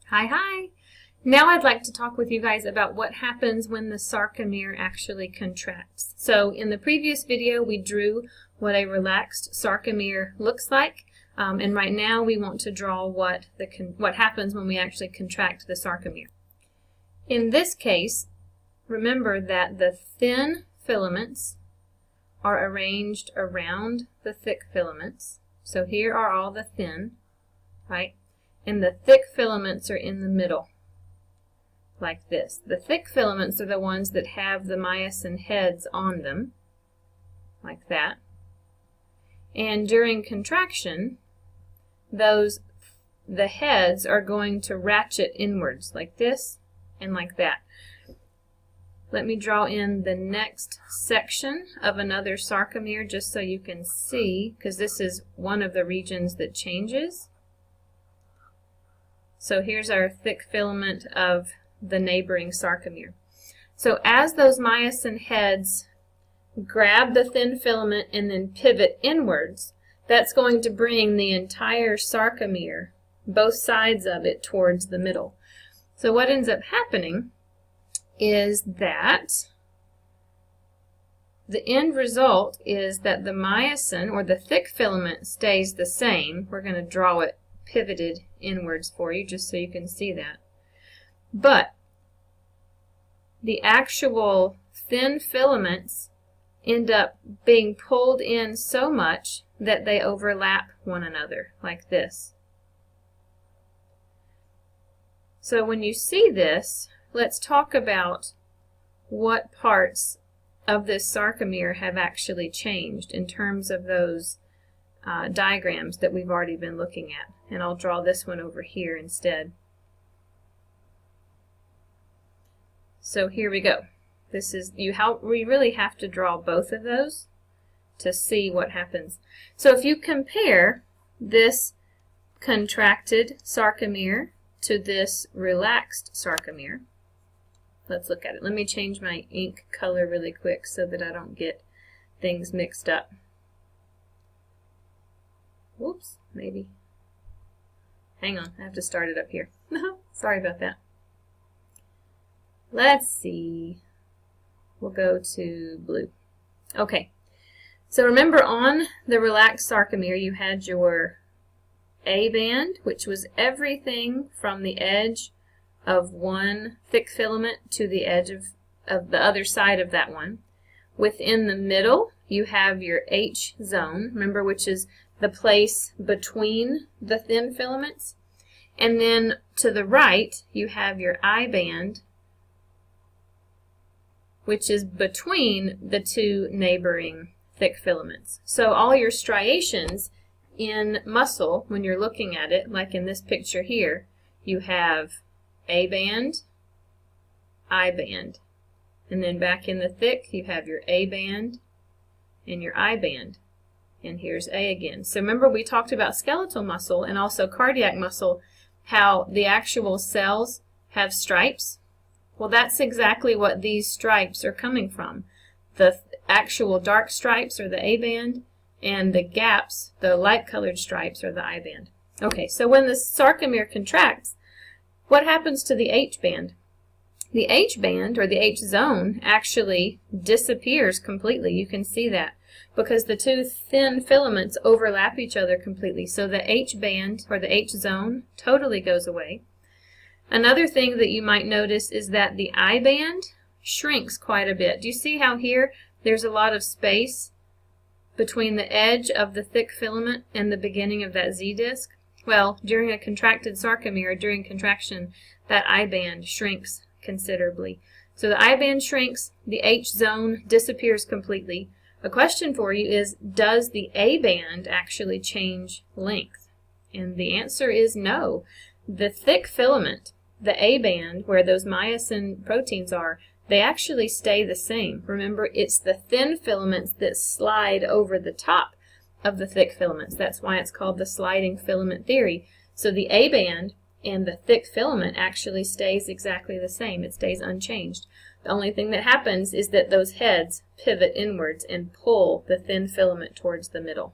Hi. Now I'd like to talk with you guys about what happens when the sarcomere actually contracts. So in the previous video we drew what a relaxed sarcomere looks like, and right now we want to draw what happens when we actually contract the sarcomere. In this case, remember that the thin filaments are arranged around the thick filaments. So here are all the thin, right? And the thick filaments are in the middle, like this. The thick filaments are the ones that have the myosin heads on them, like that. And during contraction, the heads are going to ratchet inwards, like this and like that. Let me draw in the next section of another sarcomere just so you can see, because this is one of the regions that changes. So here's our thick filament of the neighboring sarcomere. So as those myosin heads grab the thin filament and then pivot inwards, that's going to bring the entire sarcomere, both sides of it, towards the middle. So what ends up happening is that the end result is that the myosin, or the thick filament, stays the same. We're going to draw it pivoted inwards for you just so you can see that. But the actual thin filaments end up being pulled in so much that they overlap one another, like this. So when you see this, let's talk about what parts of this sarcomere have actually changed in terms of those diagrams that we've already been looking at. And I'll draw this one over here instead. So here we go. This is we really have to draw both of those to see what happens. So if you compare this contracted sarcomere to this relaxed sarcomere, let's look at it. Let me change my ink color really quick so that I don't get things mixed up. Whoops, maybe. Hang on, I have to start it up here. Sorry about that. Let's see. We'll go to blue. Okay, so remember on the relaxed sarcomere you had your A band, which was everything from the edge of one thick filament to the edge of the other side of that one. Within the middle you have your H zone, remember, which is the place between the thin filaments. And then to the right you have your I band, which is between the two neighboring thick filaments. So all your striations in muscle, when you're looking at it, like in this picture here, you have A band, I band. And then back in the thick you have your A band and your I band. And here's A again. So remember we talked about skeletal muscle and also cardiac muscle, how the actual cells have stripes. Well, that's exactly what these stripes are coming from. The actual dark stripes are the A band, and the gaps, the light-colored stripes, are the I band. Okay, so when the sarcomere contracts, what happens to the H band? The H band, or the H zone, actually disappears completely. You can see that because the two thin filaments overlap each other completely. So the H band, or the H zone, totally goes away. Another thing that you might notice is that the I band shrinks quite a bit. Do you see how here there's a lot of space between the edge of the thick filament and the beginning of that Z disc? Well, during a contracted sarcomere, during contraction, that I band shrinks considerably. So the I band shrinks, the H zone disappears completely. A question for you is, does the A band actually change length? And the answer is no. The thick filament, the A band, where those myosin proteins are, they actually stay the same. Remember, it's the thin filaments that slide over the top of the thick filaments. That's why it's called the sliding filament theory. So the A band and the thick filament actually stays exactly the same. It stays unchanged. The only thing that happens is that those heads pivot inwards and pull the thin filament towards the middle.